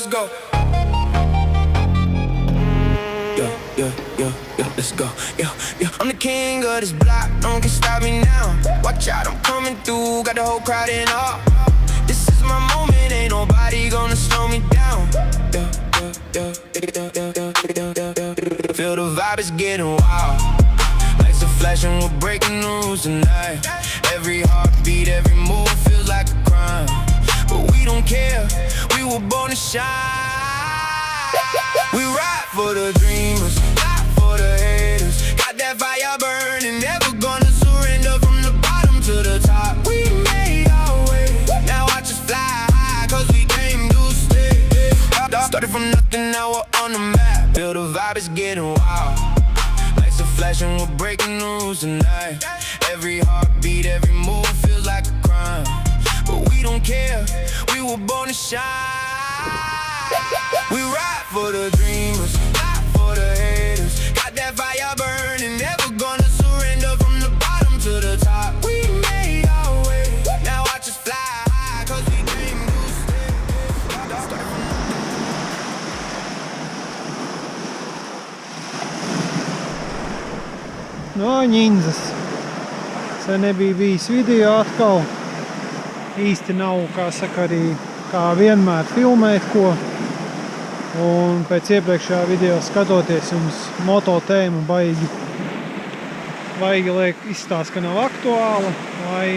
go. Let's go. I'm the king of this block, no one can stop me now. Watch out, I'm coming through, got the whole crowd in awe. This is my moment, ain't nobody gonna slow me down. Feel the vibe is getting wild. Lights are flashing, we're breaking the rules tonight. Every heartbeat, every move feels like a crime. But we don't care, we were born to shine. We ride for the dreamers, not for the haters. Got that fire burning, never gonna surrender. From the bottom to the top, we made our way. Now watch us fly high, cause we came to stay. Started from nothing, now we're on the map. Feel the vibe is getting wild. Lights are flashing, we're breaking the rules tonight. Every heartbeat, every move feels like a crime. But we don't care, we were born to shine. We ride for the dreamers, not for the haters. Got that fire burning, never gonna surrender. From the bottom to the top, we made our way. Now watch us fly high, cause we came to stay. No, ņindzas. Sen nebija bijis video atkal. Īsti nav, kā saka, arī kā vienmēr filmēt ko. Un pēc iepriekšējā video skatoties jums moto tēma baigi liek izstāst, ka nav aktuāla, vai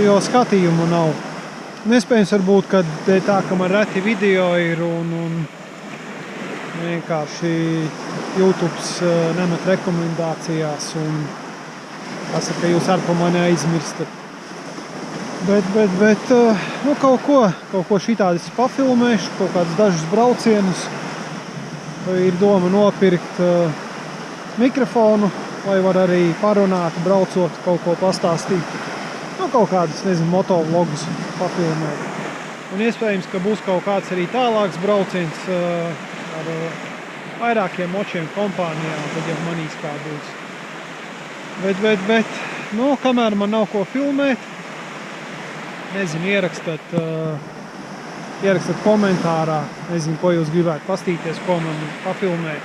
jo skatījumu nav. Nespējams varbūt, ka tā, ka man reti video ir un vienkārši YouTube's nemet rekomendācijās un pasaka, jūs ar pa mani aizmirstat. Bet kaut ko šitādi pafilmēšu, kaut kādus dažus braucienus. Ir doma nopirkt mikrofonu, lai var arī parunāt, braucot, kaut ko pastāstīt. Kaut kādus, nezinu, motovlogus pafilmēt. Un iespējams, ka būs kaut kāds arī tālāks brauciens ar vairākiem močiem kompānijām, tad jau manīs kā būs. Bet, kamēr man nav ko filmēt, nezinu, ierakstat komentārā, nezinu, ko jūs gribētu pastīties, ko man pafilmēt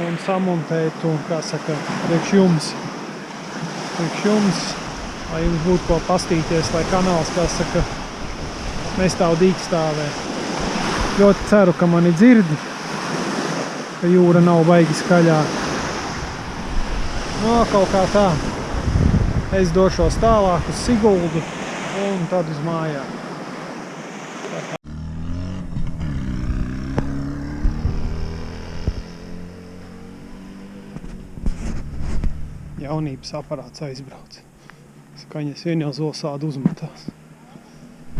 un samontēt un, kā saka, priekš jums, lai jums būtu ko pastīties, lai kanāls, kā saka, nestāv dīkstāvē. Ļoti ceru, ka mani dzirdi, ka jūra nav baigi skaļā. Kaut kā tā. Es došos tālāk uz Siguldu un tad uz mājām. Jaunības aparāts aizbrauc. Skaņas vien jau zolsādi uzmetās.